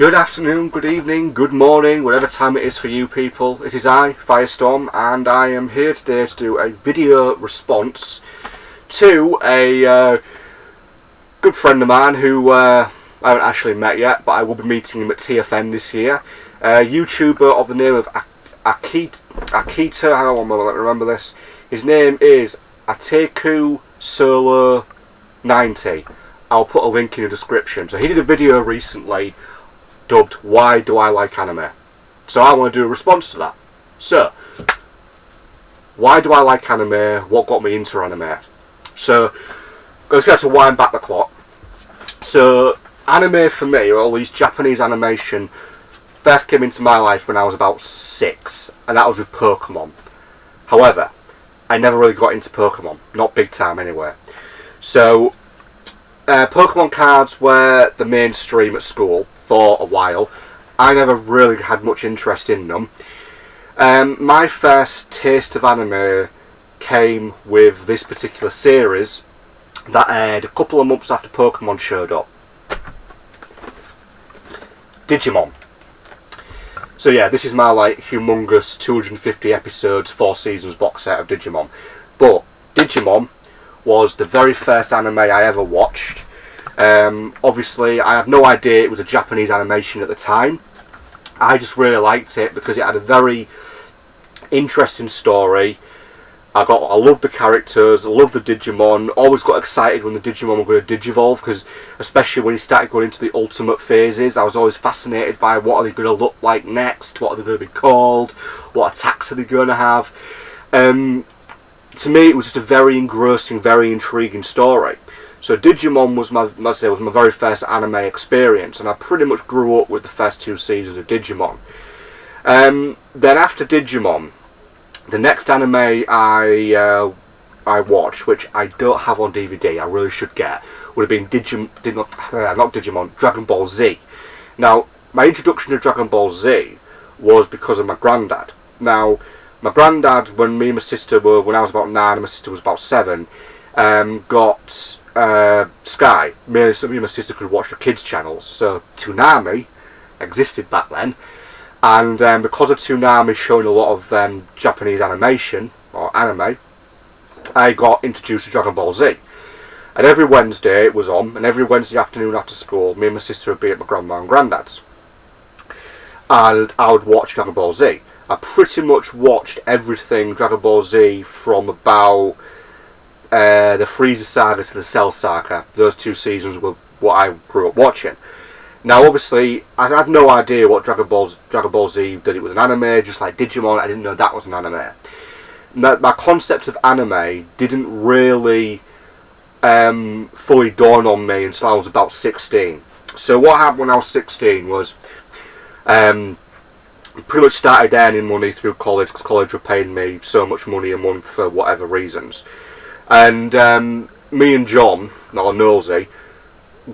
Good afternoon, good evening, good morning, whatever time it is for you people. It is I, Firestorm, and I am here today to do a video response to a good friend of mine who I haven't actually met yet, but I will be meeting him at TFN this year. A YouTuber of the name of Akira, hang on one moment, let me remember this. His name is Ataku Sole 90. I'll put a link in the description. So he did a video recently dubbed "Why Do I Like Anime?" So I want to do a response to that. So, why do I like anime? What got me into anime? So, let's get to wind back the clock. So, anime for me, or at least Japanese animation, first came into my life when I was about 6, and that was with Pokemon. However, I never really got into Pokemon, not big time anyway. So, Pokemon cards were the mainstream at school for a while. I never really had much interest in them. My first taste of anime came with this particular series that aired a couple of months after Pokemon showed up. Digimon. So yeah, this is my humongous 250 episodes, 4 seasons box set of Digimon. But Digimon was the very first anime I ever watched. Obviously, I had no idea it was a Japanese animation at the time. I just really liked it because it had a very interesting story. I loved the characters, I loved the Digimon. Always got excited when the Digimon were going to digivolve, because especially when you started going into the ultimate phases, I was always fascinated by what are they going to look like next, what are they going to be called, what attacks are they going to have. To me, it was just a very engrossing, very intriguing story. So Digimon was my very first anime experience, and I pretty much grew up with the first 2 seasons of Digimon. Then after Digimon, the next anime I watched, which I don't have on DVD, I really should get, would have been Dragon Ball Z. Now, my introduction to Dragon Ball Z was because of my granddad. Now, my granddad, when I was about 9 and my sister was about 7, got Sky. Me and my sister could watch the kids channels. So Toonami existed back then, and because of Toonami showing a lot of Japanese animation or anime, I got introduced to Dragon Ball Z. And every Wednesday it was on, and every Wednesday afternoon after school, me and my sister would be at my grandma and granddad's, and I would watch Dragon Ball Z. I pretty much watched everything Dragon Ball Z from about the Frieza saga to the Cell saga. Those 2 seasons were what I grew up watching. Now, obviously, I had no idea what Dragon Ball Z, that it was an anime, just like Digimon. I didn't know that was an anime. Now, my concept of anime didn't really fully dawn on me until I was about 16. So what happened when I was 16 was pretty much started earning money through college, because college were paying me so much money a month for whatever reasons. And me and John, or Nosy,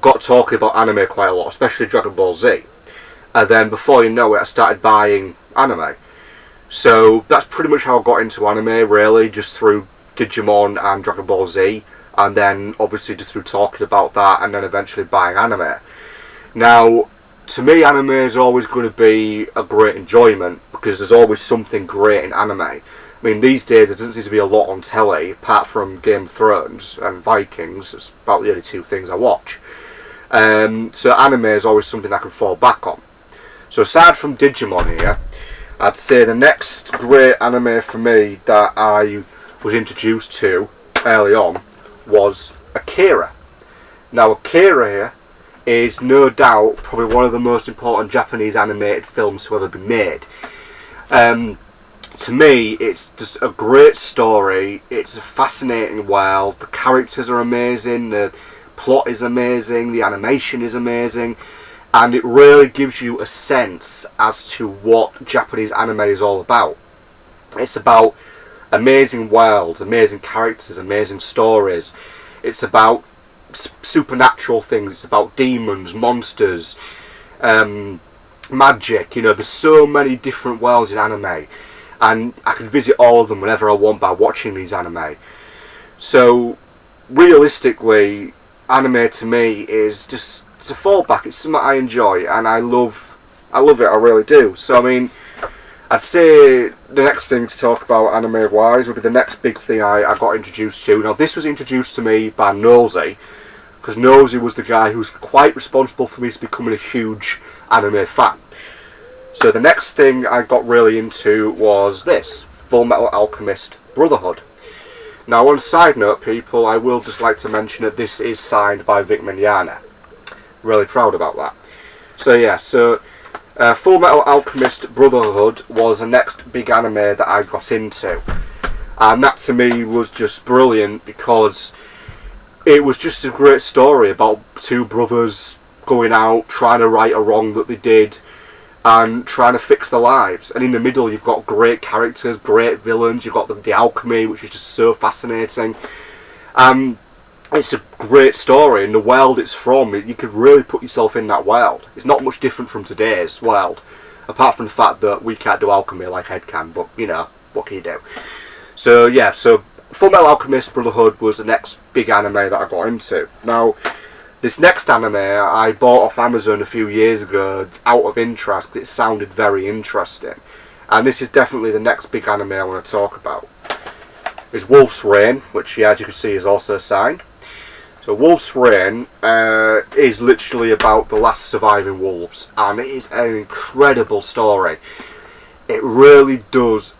got talking about anime quite a lot, especially Dragon Ball Z. And then before you know it, I started buying anime. So that's pretty much how I got into anime, really, just through Digimon and Dragon Ball Z. And then obviously just through talking about that, and then eventually buying anime. Now, to me, anime is always going to be a great enjoyment, because there's always something great in anime. I mean, these days there doesn't seem to be a lot on telly, apart from Game of Thrones and Vikings. It's about the only 2 things I watch. So anime is always something I can fall back on. So aside from Digimon here, I'd say the next great anime for me that I was introduced to early on was Akira. Now, Akira here is no doubt probably one of the most important Japanese animated films to ever be made. To me, it's just a great story. It's a fascinating world. The characters are amazing. The plot is amazing. The animation is amazing. And it really gives you a sense as to what Japanese anime is all about. It's about amazing worlds, amazing characters, amazing stories. It's about supernatural things. It's about demons, monsters, magic. There's so many different worlds in anime. And I can visit all of them whenever I want by watching these anime. So, realistically, anime to me is just it's a fallback. It's something I enjoy, and I love it. I really do. So I mean, I'd say the next thing to talk about anime-wise would be the next big thing I got introduced to. Now, this was introduced to me by Nosy, because Nosy was the guy who's quite responsible for me becoming a huge anime fan. So the next thing I got really into was this, Fullmetal Alchemist Brotherhood. Now, on a side note, people, I will just like to mention that this is signed by Vic Mignogna. Really proud about that. So yeah, Fullmetal Alchemist Brotherhood was the next big anime that I got into, and that to me was just brilliant because it was just a great story about two brothers going out, trying to right a wrong that they did, and trying to fix their lives. And in the middle you've got great characters, great villains, you've got the alchemy, which is just so fascinating. It's a great story, and the world it's from, you could really put yourself in that world. It's not much different from today's world, apart from the fact that we can't do alchemy like Ed can, but you know, what can you do? So yeah, Fullmetal Alchemist Brotherhood was the next big anime that I got into. Now, this next anime I bought off Amazon a few years ago out of interest because it sounded very interesting. And this is definitely the next big anime I want to talk about. It's Wolf's Rain, which, yeah, as you can see, is also signed. So Wolf's Rain is literally about the last surviving wolves, and it is an incredible story. It really does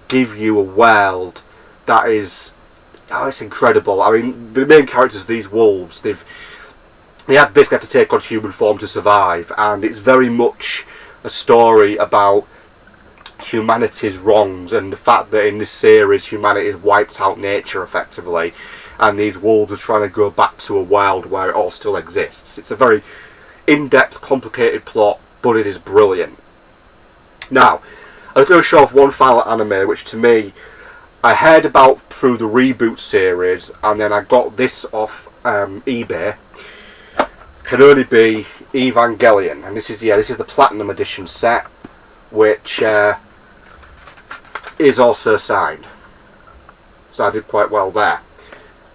give you a world that is, it's incredible. I mean, the main characters, these wolves, they have basically had to take on human form to survive, and it's very much a story about humanity's wrongs and the fact that in this series humanity has wiped out nature effectively, and these wolves are trying to go back to a world where it all still exists. It's a very in-depth, complicated plot, but it is brilliant. Now, I'm going to show off one final anime which to me I heard about through the reboot series, and then I got this off eBay. Can only be Evangelion, and this is the Platinum Edition set, which is also signed. So I did quite well there.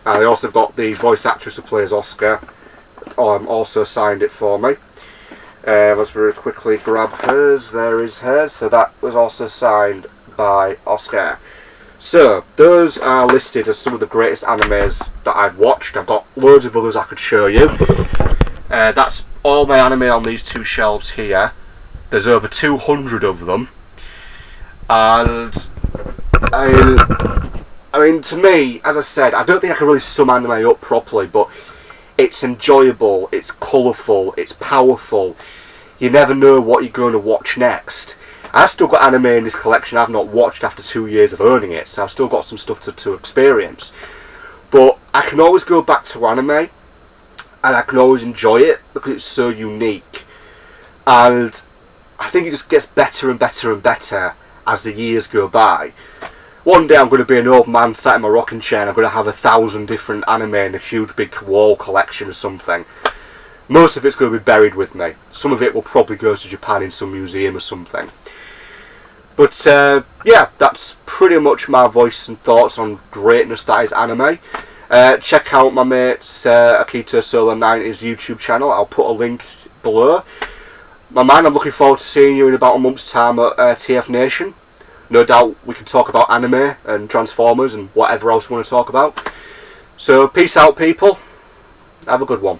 And I also got the voice actress who plays Oscar, also signed it for me. Let's very quickly grab hers. There is hers. So that was also signed by Oscar. So those are listed as some of the greatest animes that I've watched. I've got loads of others I could show you. That's all my anime on these two shelves here. There's over 200 of them, and I mean, to me, as I said, I don't think I can really sum anime up properly, but it's enjoyable, it's colourful, it's powerful. You never know what you're going to watch next. I've still got anime in this collection I've not watched after 2 years of owning it, so I've still got some stuff to experience. But I can always go back to anime, and I can always enjoy it because it's so unique. And I think it just gets better and better and better as the years go by. One day I'm going to be an old man sat in my rocking chair and I'm going to have 1,000 different anime in a huge big wall collection or something. Most of it's going to be buried with me. Some of it will probably go to Japan in some museum or something. But yeah, that's pretty much my voice and thoughts on greatness that is anime. Check out my mate Ataku Sole 90's YouTube channel. I'll put a link below. My man, I'm looking forward to seeing you in about a month's time at TF Nation. No doubt we can talk about anime and Transformers and whatever else we want to talk about. So peace out, people. Have a good one.